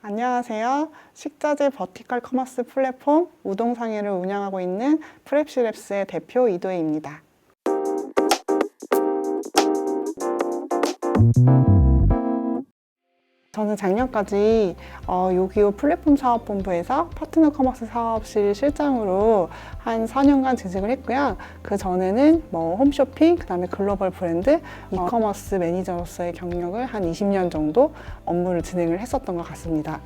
안녕하세요. 식자재 버티컬 커머스 플랫폼 우동상해를 운영하고 있는 프랩시랩스의 대표 이도희입니다. 저는 작년까지 요기요 플랫폼 사업본부에서 파트너 커머스 사업실 실장으로 한 4년간 재직을 했고요. 그 전에는 홈쇼핑, 그다음에 글로벌 브랜드, 이커머스 매니저로서의 경력을 한 20년 정도 업무를 진행을 했었던 것 같습니다.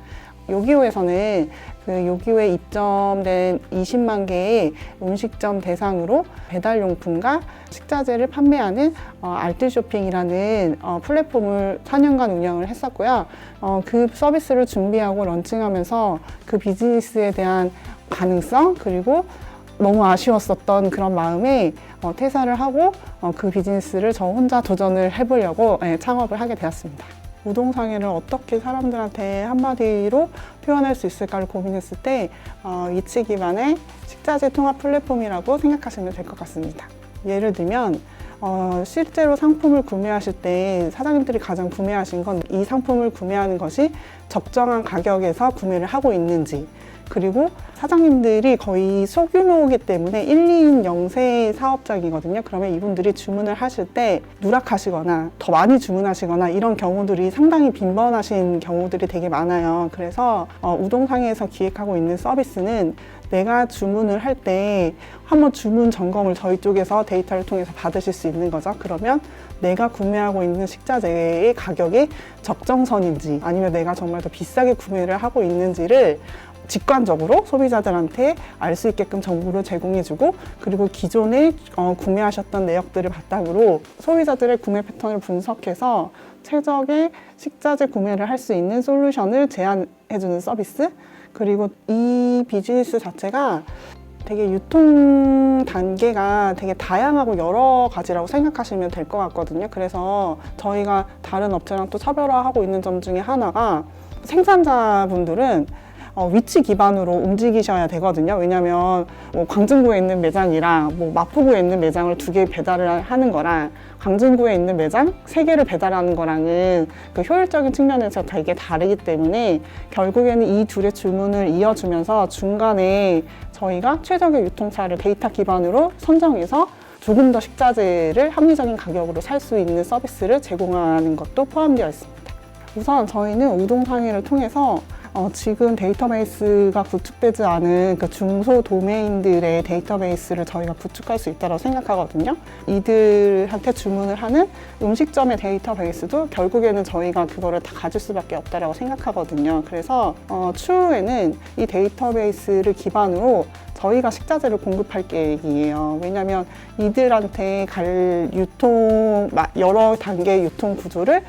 요기요에서는 그 요기요에 입점된 20만 개의 음식점 대상으로 배달용품과 식자재를 판매하는 알뜰쇼핑이라는 플랫폼을 4년간 운영을 했었고요. 그 서비스를 준비하고 런칭하면서 그 비즈니스에 대한 가능성, 그리고 너무 아쉬웠었던 그런 마음에 퇴사를 하고 그 비즈니스를 저 혼자 도전을 해보려고 창업을 하게 되었습니다. 우동상해를 어떻게 사람들한테 한마디로 표현할 수 있을까를 고민했을 때 위치 기반의 식자재 통합 플랫폼이라고 생각하시면 될 것 같습니다. 예를 들면 실제로 상품을 구매하실 때 사장님들이 가장 궁금해하신 건 이 상품을 구매하는 것이 적정한 가격에서 구매를 하고 있는지, 그리고 사장님들이 거의 소규모이기 때문에 1, 2인 영세 사업장이거든요. 그러면 이분들이 주문을 하실 때 누락하시거나 더 많이 주문하시거나 이런 경우들이 상당히 빈번하신 경우들이 되게 많아요. 그래서 우동상해에서 기획하고 있는 서비스는 내가 주문을 할 때 한번 주문 점검을 저희 쪽에서 데이터를 통해서 받으실 수 있는 거죠. 그러면 내가 구매하고 있는 식자재의 가격이 적정선인지 아니면 내가 정말 더 비싸게 구매를 하고 있는지를 직관적으로 소비자들한테 알 수 있게끔 정보를 제공해주고, 그리고 기존에 구매하셨던 내역들을 바탕으로 소비자들의 구매 패턴을 분석해서 최적의 식자재 구매를 할 수 있는 솔루션을 제안해주는 서비스. 그리고 이 비즈니스 자체가 되게 유통 단계가 되게 다양하고 여러 가지라고 생각하시면 될 것 같거든요. 그래서 저희가 다른 업체랑 또 차별화하고 있는 점 중에 하나가 생산자분들은 위치 기반으로 움직이셔야 되거든요. 왜냐하면 광진구에 있는 매장이랑 마포구에 있는 매장을 2개 배달을 하는 거랑 광진구에 있는 매장 3개를 배달하는 거랑은 그 효율적인 측면에서 되게 다르기 때문에 결국에는 이 둘의 주문을 이어주면서 중간에 저희가 최적의 유통차를 데이터 기반으로 선정해서 조금 더 식자재를 합리적인 가격으로 살 수 있는 서비스를 제공하는 것도 포함되어 있습니다. 우선 저희는 우동상해를 통해서 지금 데이터베이스가 구축되지 않은 그 중소 도메인들의 데이터베이스를 저희가 구축할 수 있다고 생각하거든요. 이들한테 주문을 하는 음식점의 데이터베이스도 결국에는 저희가 그거를 다 가질 수밖에 없다고 생각하거든요. 그래서 추후에는 이 데이터베이스를 기반으로 저희가 식자재를 공급할 계획이에요. 왜냐하면 이들한테 갈 여러 단계의 유통 구조를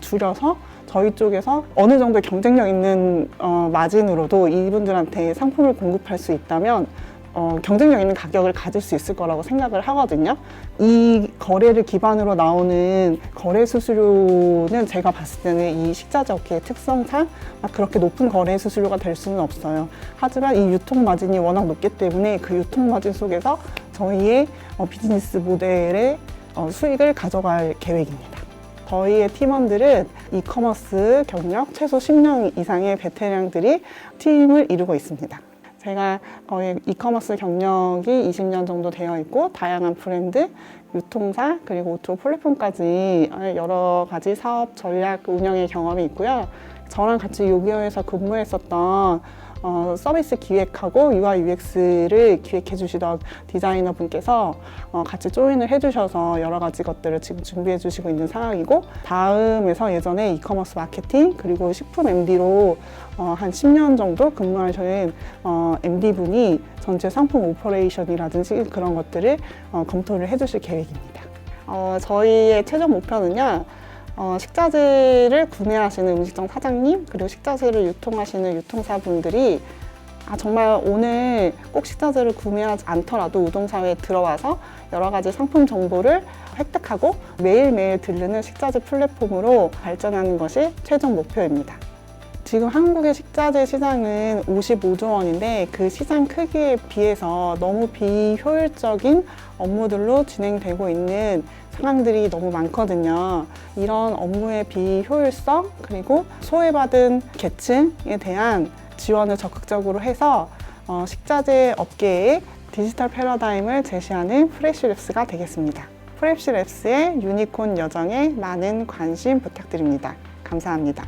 줄여서 저희 쪽에서 어느 정도 경쟁력 있는 마진으로도 이분들한테 상품을 공급할 수 있다면 경쟁력 있는 가격을 가질 수 있을 거라고 생각을 하거든요. 이 거래를 기반으로 나오는 거래 수수료는 제가 봤을 때는 이 식자재 업계의 특성상 그렇게 높은 거래 수수료가 될 수는 없어요. 하지만 이 유통 마진이 워낙 높기 때문에 그 유통 마진 속에서 저희의 비즈니스 모델의 수익을 가져갈 계획입니다. 저희의 팀원들은 이커머스 경력 최소 10년 이상의 베테랑들이 팀을 이루고 있습니다. 제가 거의 이커머스 경력이 20년 정도 되어 있고 다양한 브랜드, 유통사, 그리고 O2O 플랫폼까지 여러 가지 사업 전략 운영의 경험이 있고요. 저랑 같이 요기요에서 근무했었던 서비스 기획하고 UI UX를 기획해 주시던 디자이너 분께서 같이 조인을 해 주셔서 여러 가지 것들을 지금 준비해 주시고 있는 상황이고, 다음에서 예전에 이커머스 마케팅 그리고 식품 MD로 한 10년 정도 근무하신 MD분이 전체 상품 오퍼레이션이라든지 그런 것들을 검토를 해 주실 계획입니다. 저희의 최종 목표는요, 식자재를 구매하시는 음식점 사장님, 그리고 식자재를 유통하시는 유통사분들이 정말 오늘 꼭 식자재를 구매하지 않더라도 우동상해에 들어와서 여러 가지 상품 정보를 획득하고 매일매일 들르는 식자재 플랫폼으로 발전하는 것이 최종 목표입니다. 지금 한국의 식자재 시장은 55조 원인데 그 시장 크기에 비해서 너무 비효율적인 업무들로 진행되고 있는 상황들이 너무 많거든요. 이런 업무의 비효율성 그리고 소외받은 계층에 대한 지원을 적극적으로 해서 식자재 업계의 디지털 패러다임을 제시하는 프레시랩스가 되겠습니다. 프레시랩스의 유니콘 여정에 많은 관심 부탁드립니다. 감사합니다.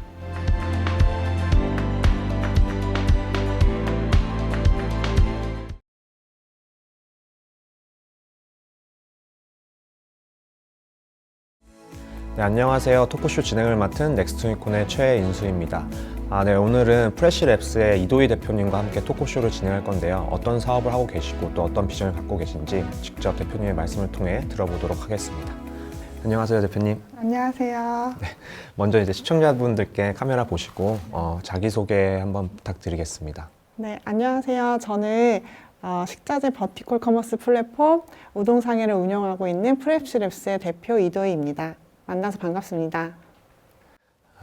네, 안녕하세요. 토크쇼 진행을 맡은 넥스트유니콘의 최인수입니다. 네, 오늘은 프레시랩스의 이도희 대표님과 함께 토크쇼를 진행할 건데요. 어떤 사업을 하고 계시고 또 어떤 비전을 갖고 계신지 직접 대표님의 말씀을 통해 들어보도록 하겠습니다. 안녕하세요, 대표님. 안녕하세요. 네, 먼저 이제 시청자분들께 카메라 보시고 자기소개 한번 부탁드리겠습니다. 네, 안녕하세요. 저는 식자재 버티컬 커머스 플랫폼 우동상해를 운영하고 있는 프레시랩스의 대표 이도희입니다. 만나서 반갑습니다.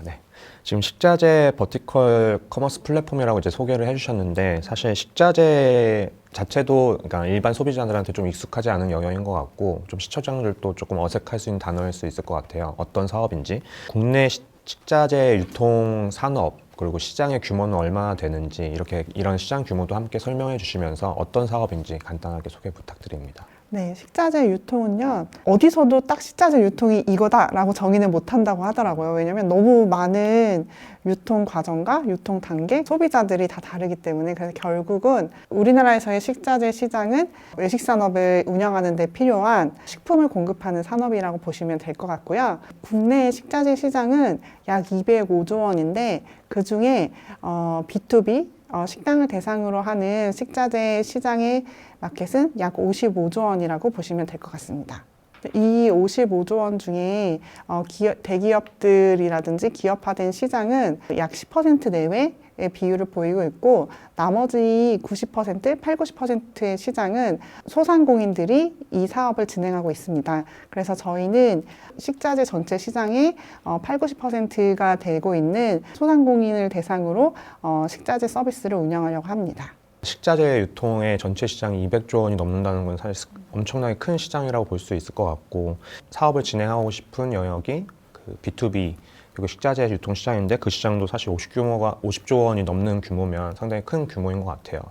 네, 지금 식자재 버티컬 커머스 플랫폼이라고 이제 소개를 해주셨는데 사실 식자재 자체도 그러니까 일반 소비자들한테 좀 익숙하지 않은 영역인 것 같고 좀 시청자들도 조금 어색할 수 있는 단어일 수 있을 것 같아요. 어떤 사업인지, 국내 식자재 유통 산업 그리고 시장의 규모는 얼마나 되는지 이런 시장 규모도 함께 설명해 주시면서 어떤 사업인지 간단하게 소개 부탁드립니다. 네, 식자재 유통은요, 어디서도 딱 식자재 유통이 이거다라고 정의는 못한다고 하더라고요. 왜냐면 너무 많은 유통 과정과 유통 단계, 소비자들이 다 다르기 때문에 그래서 결국은 우리나라에서의 식자재 시장은 외식 산업을 운영하는 데 필요한 식품을 공급하는 산업이라고 보시면 될 것 같고요. 국내 식자재 시장은 약 205조 원인데 그 중에 B2B 식당을 대상으로 하는 식자재 시장의 마켓은 약 55조 원이라고 보시면 될 것 같습니다. 이 55조 원 중에 대기업들이라든지 기업화된 시장은 약 10% 내외의 비율을 보이고 있고 나머지 90%, 80-90%의 시장은 소상공인들이 이 사업을 진행하고 있습니다. 그래서 저희는 식자재 전체 시장의 80-90%가 되고 있는 소상공인을 대상으로 식자재 서비스를 운영하려고 합니다. 식자재 유통의 전체 시장이 200조 원이 넘는다는 건 사실 엄청나게 큰 시장이라고 볼 수 있을 것 같고 사업을 진행하고 싶은 영역이 B2B 그리고 식자재 유통 시장인데 그 시장도 사실 50조 원이 넘는 규모면 상당히 큰 규모인 것 같아요.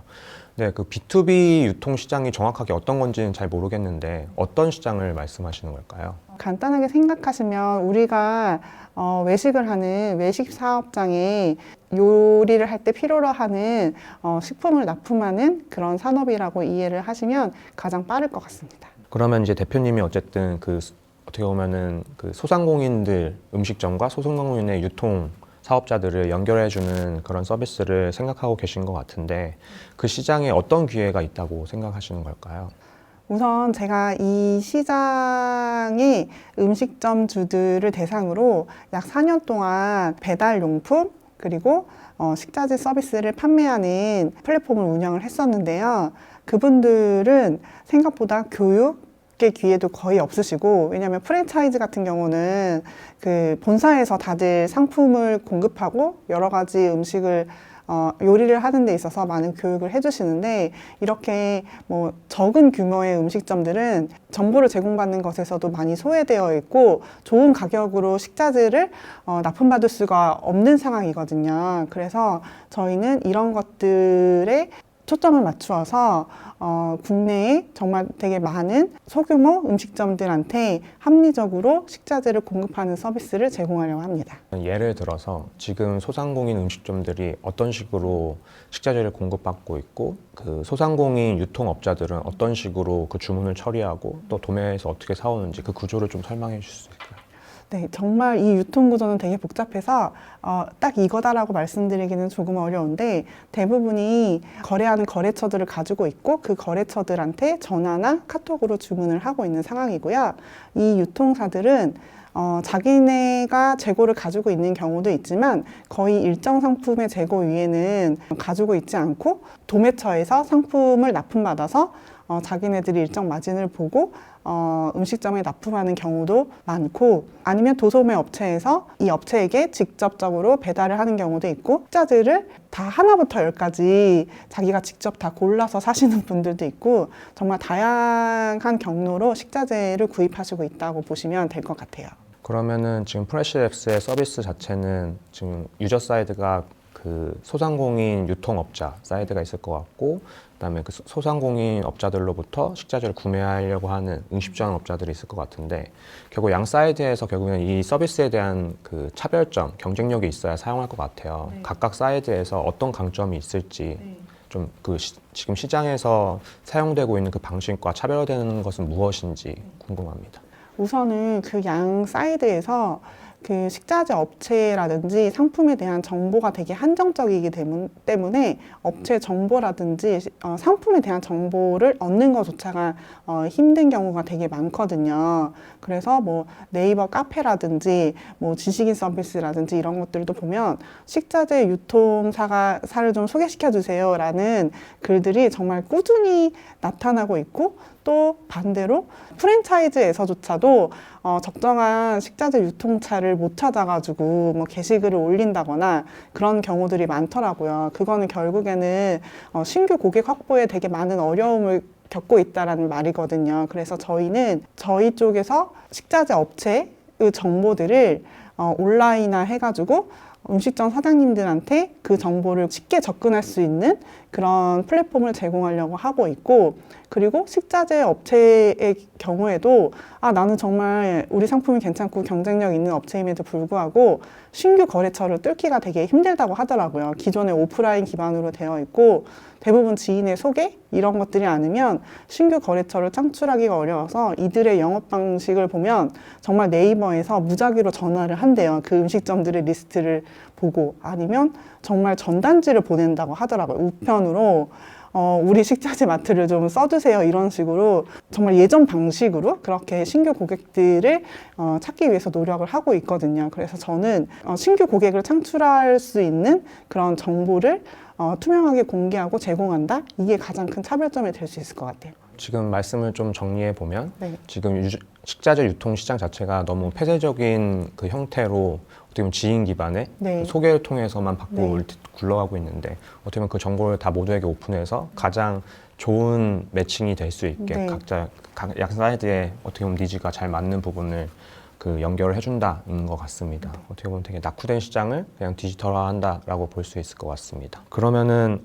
네, 그 B2B 유통 시장이 정확하게 어떤 건지는 잘 모르겠는데 어떤 시장을 말씀하시는 걸까요? 간단하게 생각하시면 우리가 외식을 하는 외식 사업장에 요리를 할 때 필요로 하는 식품을 납품하는 그런 산업이라고 이해를 하시면 가장 빠를 것 같습니다. 그러면 이제 대표님이 어쨌든 어떻게 보면은 소상공인들 음식점과 소상공인의 유통 사업자들을 연결해주는 그런 서비스를 생각하고 계신 것 같은데 그 시장에 어떤 기회가 있다고 생각하시는 걸까요? 우선 제가 이 시장의 음식점 주들을 대상으로 약 4년 동안 배달용품 그리고 식자재 서비스를 판매하는 플랫폼을 운영을 했었는데요. 그분들은 생각보다 교육의 기회도 거의 없으시고 왜냐하면 프랜차이즈 같은 경우는 본사에서 다들 상품을 공급하고 여러 가지 음식을 요리를 하는 데 있어서 많은 교육을 해주시는데 이렇게 적은 규모의 음식점들은 정보를 제공받는 것에서도 많이 소외되어 있고 좋은 가격으로 식자재를 납품받을 수가 없는 상황이거든요. 그래서 저희는 이런 것들에 초점을 맞추어서 국내에 정말 되게 많은 소규모 음식점들한테 합리적으로 식자재를 공급하는 서비스를 제공하려고 합니다. 예를 들어서 지금 소상공인 음식점들이 어떤 식으로 식자재를 공급받고 있고 그 소상공인 유통업자들은 어떤 식으로 그 주문을 처리하고 또 도매에서 어떻게 사오는지 그 구조를 좀 설명해 주실 수 있을까요? 네, 정말 이 유통 구조는 되게 복잡해서 딱 이거다라고 말씀드리기는 조금 어려운데 대부분이 거래하는 거래처들을 가지고 있고 그 거래처들한테 전화나 카톡으로 주문을 하고 있는 상황이고요. 이 유통사들은 자기네가 재고를 가지고 있는 경우도 있지만 거의 일정 상품의 재고 위에는 가지고 있지 않고 도매처에서 상품을 납품받아서 자기네들이 일정 마진을 보고 음식점에 납품하는 경우도 많고, 아니면 도소매 업체에서 이 업체에게 직접적으로 배달을 하는 경우도 있고, 식자재를 다 하나부터 열까지 자기가 직접 다 골라서 사시는 분들도 있고, 정말 다양한 경로로 식자재를 구입하시고 있다고 보시면 될 것 같아요. 그러면은 지금 프레시랩스의 서비스 자체는 지금 유저 사이드가 그 소상공인 유통업자 사이드가 있을 것 같고, 그다음에 그 소상공인 업자들로부터 식자재를 구매하려고 하는 음식점 업자들이 있을 것 같은데, 결국 양 사이드에서 결국에는 이 서비스에 대한 그 차별점, 경쟁력이 있어야 사용할 것 같아요. 네. 각각 사이드에서 어떤 강점이 있을지 좀 그 지금 시장에서 사용되고 있는 그 방식과 차별화되는 것은 무엇인지 궁금합니다. 우선은 그 양 사이드에서 그 식자재 업체라든지 상품에 대한 정보가 되게 한정적이기 때문에 업체 정보라든지 상품에 대한 정보를 얻는 것조차가 힘든 경우가 되게 많거든요. 그래서 뭐 네이버 카페라든지 뭐 지식인 서비스라든지 이런 것들도 보면 식자재 유통사를 좀 소개시켜 주세요라는 글들이 정말 꾸준히 나타나고 있고, 또 반대로 프랜차이즈에서조차도 적정한 식자재 유통차를 못 찾아가지고 뭐 게시글을 올린다거나 그런 경우들이 많더라고요. 그거는 결국에는 신규 고객 확보에 되게 많은 어려움을 겪고 있다라는 말이거든요. 그래서 저희는 저희 쪽에서 식자재 업체의 정보들을 온라인화 해가지고 음식점 사장님들한테 그 정보를 쉽게 접근할 수 있는 그런 플랫폼을 제공하려고 하고 있고, 그리고 식자재 업체의 경우에도 나는 정말 우리 상품이 괜찮고 경쟁력 있는 업체임에도 불구하고 신규 거래처를 뚫기가 되게 힘들다고 하더라고요. 기존에 오프라인 기반으로 되어 있고 대부분 지인의 소개 이런 것들이 아니면 신규 거래처를 창출하기가 어려워서 이들의 영업 방식을 보면 정말 네이버에서 무작위로 전화를 한대요. 그 음식점들의 리스트를 보고, 아니면 정말 전단지를 보낸다고 하더라고요. 우편으로 우리 식자재 마트를 좀 써주세요, 이런 식으로 정말 예전 방식으로 그렇게 신규 고객들을 찾기 위해서 노력을 하고 있거든요. 그래서 저는 신규 고객을 창출할 수 있는 그런 정보를 투명하게 공개하고 제공한다, 이게 가장 큰 차별점이 될 수 있을 것 같아요. 지금 말씀을 좀 정리해 보면 네. 지금 식자재 유통 시장 자체가 너무 폐쇄적인 그 형태로 어떻게 보면 지인 기반의 네. 소개를 통해서만 받고 네. 굴러가고 있는데, 어떻게 보면 그 정보를 다 모두에게 오픈해서 가장 좋은 매칭이 될 수 있게 네. 각자 양 사이드에 어떻게 보면 니즈가 잘 맞는 부분을 그 연결을 해준다인 것 같습니다. 어떻게 보면 되게 낙후된 시장을 그냥 디지털화한다라고 볼 수 있을 것 같습니다. 그러면은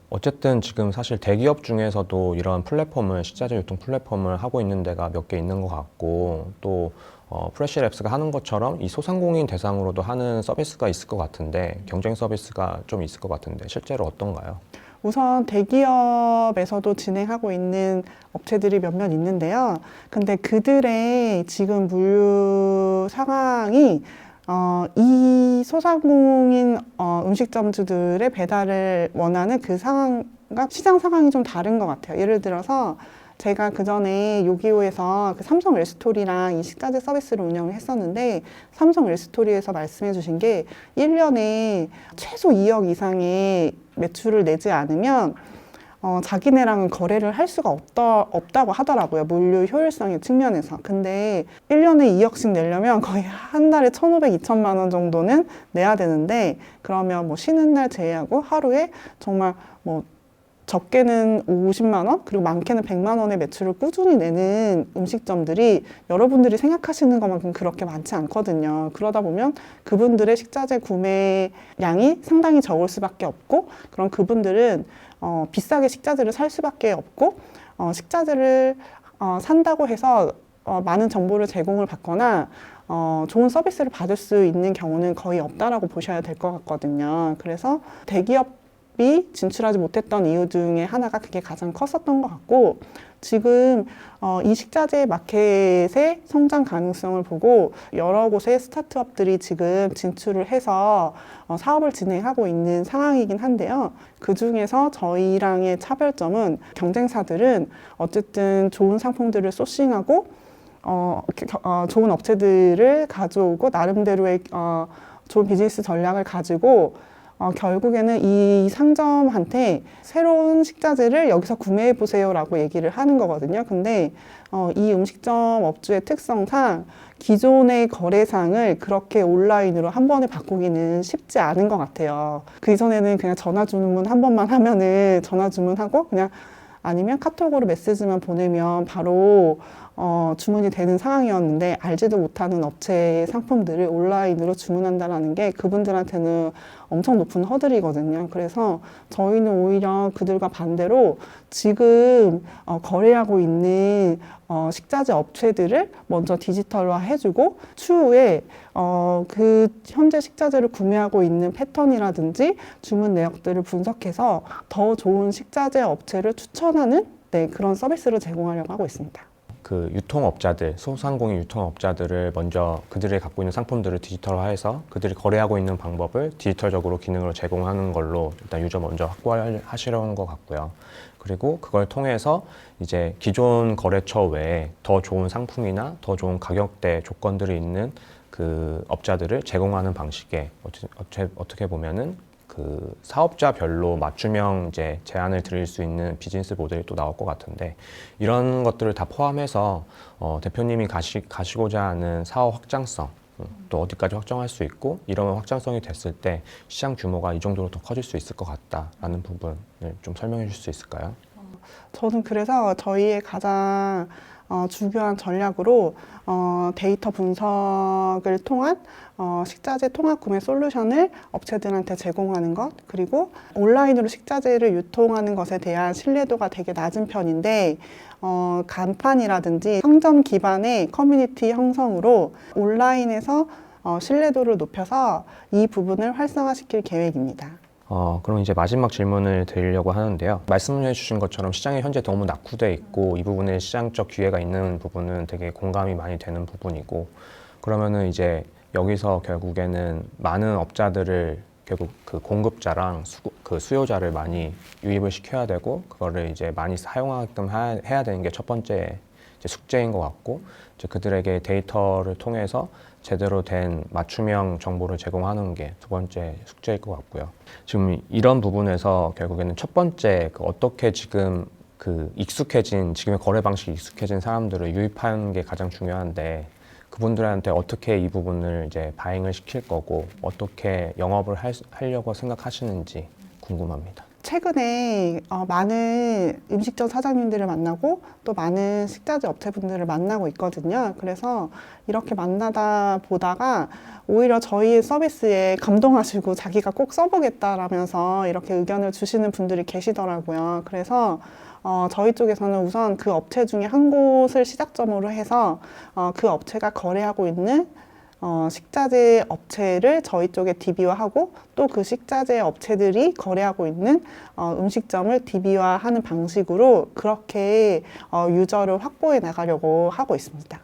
어쨌든 지금 사실 대기업 중에서도 이런 플랫폼을, 식자재 유통 플랫폼을 하고 있는 데가 몇 개 있는 것 같고, 또 프레시랩스가 하는 것처럼 이 소상공인 대상으로도 하는 서비스가 있을 것 같은데, 경쟁 서비스가 좀 있을 것 같은데 실제로 어떤가요? 우선 대기업에서도 진행하고 있는 업체들이 몇몇 있는데요. 근데 그들의 지금 물류 상황이 이 소상공인 음식점주들의 배달을 원하는 그 상황과 시장 상황이 좀 다른 것 같아요. 예를 들어서 제가 그 전에 요기요에서 그 삼성 엘스토리랑 이 식자재 서비스를 운영을 했었는데, 삼성 엘스토리에서 말씀해 주신 게 1년에 최소 2억 이상의 매출을 내지 않으면 자기네랑은 거래를 할 수가 없다고 하더라고요. 물류 효율성의 측면에서. 근데 1년에 2억씩 내려면 거의 한 달에 1,500, 2천만 원 정도는 내야 되는데, 그러면 뭐 쉬는 날 제외하고 하루에 정말 뭐 적게는 50만 원, 그리고 많게는 100만 원의 매출을 꾸준히 내는 음식점들이 여러분들이 생각하시는 것만큼 그렇게 많지 않거든요. 그러다 보면 그분들의 식자재 구매량이 상당히 적을 수밖에 없고, 그럼 그분들은 비싸게 식자재를 살 수밖에 없고, 식자재를 산다고 해서 많은 정보를 제공을 받거나 좋은 서비스를 받을 수 있는 경우는 거의 없다라고 보셔야 될 것 같거든요. 그래서 대기업이 진출하지 못했던 이유 중에 하나가 그게 가장 컸었던 것 같고, 지금 이 식자재 마켓의 성장 가능성을 보고 여러 곳의 스타트업들이 지금 진출을 해서 사업을 진행하고 있는 상황이긴 한데요. 그 중에서 저희랑의 차별점은, 경쟁사들은 어쨌든 좋은 상품들을 소싱하고 좋은 업체들을 가져오고 나름대로의 좋은 비즈니스 전략을 가지고 결국에는 이 상점한테 새로운 식자재를 여기서 구매해 보세요라고 얘기를 하는 거거든요. 근데 이 음식점 업주의 특성상 기존의 거래상을 그렇게 온라인으로 한 번에 바꾸기는 쉽지 않은 것 같아요. 그 이전에는 그냥 전화 주문 한 번만 하면은 전화 주문하고 그냥 아니면 카톡으로 메시지만 보내면 바로 주문이 되는 상황이었는데 알지도 못하는 업체의 상품들을 온라인으로 주문한다는 게 그분들한테는 엄청 높은 허들이거든요. 그래서 저희는 오히려 그들과 반대로 지금 거래하고 있는 식자재 업체들을 먼저 디지털화 해주고 추후에 그 현재 식자재를 구매하고 있는 패턴이라든지 주문 내역들을 분석해서 더 좋은 식자재 업체를 추천하는 그런 서비스를 제공하려고 하고 있습니다. 그 유통업자들, 소상공인 유통업자들을 먼저 그들이 갖고 있는 상품들을 디지털화해서 그들이 거래하고 있는 방법을 디지털적으로 기능으로 제공하는 걸로 일단 유저 먼저 확보하시려는 것 같고요. 그리고 그걸 통해서 이제 기존 거래처 외에 더 좋은 상품이나 더 좋은 가격대 조건들이 있는 그 업자들을 제공하는 방식의 어떻게 보면은 그 사업자별로 맞춤형 이제 제안을 드릴 수 있는 비즈니스 모델이 또 나올 것 같은데 이런 것들을 다 포함해서 대표님이 가시고자 하는 사업 확장성 또 어디까지 확정할 수 있고 이런 확장성이 됐을 때 시장 규모가 이 정도로 더 커질 수 있을 것 같다라는 부분을 좀 설명해 줄 수 있을까요? 저는 그래서 저희의 가장 중요한 전략으로 데이터 분석을 통한 식자재 통합 구매 솔루션을 업체들한테 제공하는 것, 그리고 온라인으로 식자재를 유통하는 것에 대한 신뢰도가 되게 낮은 편인데 간판이라든지 상점 기반의 커뮤니티 형성으로 온라인에서 신뢰도를 높여서 이 부분을 활성화시킬 계획입니다. 그럼 이제 마지막 질문을 드리려고 하는데요. 말씀해 주신 것처럼 시장이 현재 너무 낙후돼 있고 이 부분에 시장적 기회가 있는 부분은 되게 공감이 많이 되는 부분이고 그러면은 이제 여기서 결국에는 많은 업자들을 결국 그 공급자랑 그 수요자를 많이 유입을 시켜야 되고 그거를 이제 많이 사용하게끔 해야 되는 게 첫 번째 이제 숙제인 것 같고 이제 그들에게 데이터를 통해서 제대로 된 맞춤형 정보를 제공하는 게 두 번째 숙제일 것 같고요. 지금 이런 부분에서 결국에는 첫 번째 어떻게 지금 그 지금의 거래 방식이 익숙해진 사람들을 유입하는 게 가장 중요한데 그분들한테 어떻게 이 부분을 이제 바행을 시킬 거고 어떻게 영업을 하려고 생각하시는지 궁금합니다. 최근에 많은 음식점 사장님들을 만나고 또 많은 식자재 업체분들을 만나고 있거든요. 그래서 이렇게 만나다 보다가 오히려 저희의 서비스에 감동하시고 자기가 꼭 써보겠다라면서 이렇게 의견을 주시는 분들이 계시더라고요. 그래서 저희 쪽에서는 우선 그 업체 중에 한 곳을 시작점으로 해서 그 업체가 거래하고 있는 식자재 업체를 저희 쪽에 DB화하고 또 그 식자재 업체들이 거래하고 있는 음식점을 DB화하는 방식으로 그렇게 유저를 확보해 나가려고 하고 있습니다.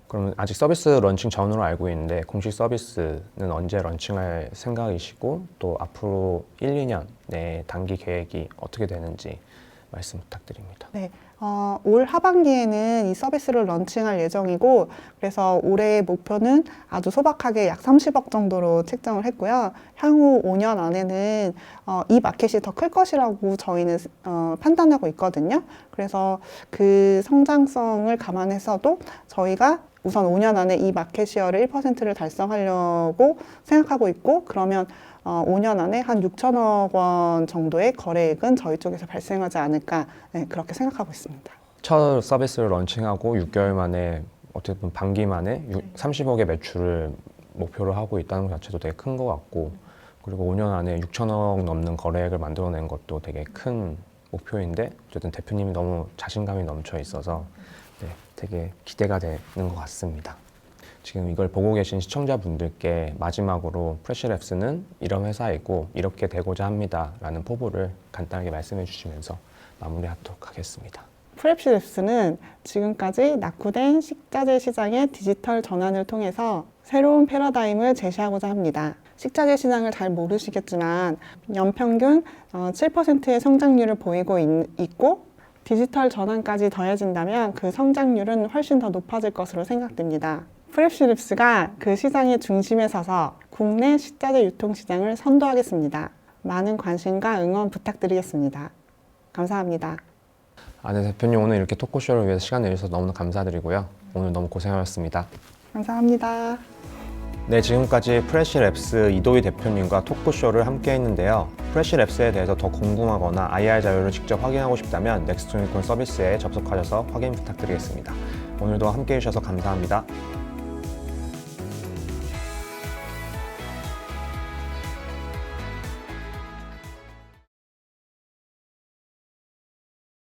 그러면 아직 서비스 런칭 전으로 알고 있는데 공식 서비스는 언제 런칭할 생각이시고 또 앞으로 1, 2년 내 단기 계획이 어떻게 되는지 말씀 부탁드립니다. 네, 올 하반기에는 이 서비스를 런칭할 예정이고 그래서 올해의 목표는 아주 소박하게 약 30억 정도로 책정을 했고요. 향후 5년 안에는 이 마켓이 더 클 것이라고 저희는 판단하고 있거든요. 그래서 그 성장성을 감안해서도 저희가 우선 5년 안에 이 마켓 시어를 1%를 달성하려고 생각하고 있고 그러면 5년 안에 한 6천억 원 정도의 거래액은 저희 쪽에서 발생하지 않을까 그렇게 생각하고 있습니다. 첫 서비스를 런칭하고 6개월 만에 어쨌든 반기 만에 30억의 매출을 목표로 하고 있다는 것 자체도 되게 큰 것 같고 그리고 5년 안에 6천억 넘는 거래액을 만들어낸 것도 되게 큰 목표인데 어쨌든 대표님이 너무 자신감이 넘쳐 있어서 되게 기대가 되는 것 같습니다. 지금 이걸 보고 계신 시청자분들께 마지막으로 프레시랩스는 이런 회사이고 이렇게 되고자 합니다 라는 포부를 간단하게 말씀해 주시면서 마무리하도록 하겠습니다. 프랩시랩스는 지금까지 낙후된 식자재 시장의 디지털 전환을 통해서 새로운 패러다임을 제시하고자 합니다. 식자재 시장을 잘 모르시겠지만 연평균 7%의 성장률을 보이고 있고 디지털 전환까지 더해진다면 그 성장률은 훨씬 더 높아질 것으로 생각됩니다. 프랩시랩스가 그 시장의 중심에 서서 국내 식자재 유통 시장을 선도하겠습니다. 많은 관심과 응원 부탁드리겠습니다. 감사합니다. 네, 대표님 오늘 이렇게 토크쇼를 위해서 시간 내주셔서 너무나 감사드리고요. 오늘 너무 고생하셨습니다. 감사합니다. 네, 지금까지 프레시랩스 이도희 대표님과 토크쇼를 함께 했는데요. 프레시랩스에 대해서 더 궁금하거나 IR 자료를 직접 확인하고 싶다면 넥스트 유니콘 서비스에 접속하셔서 확인 부탁드리겠습니다. 오늘도 함께 해주셔서 감사합니다.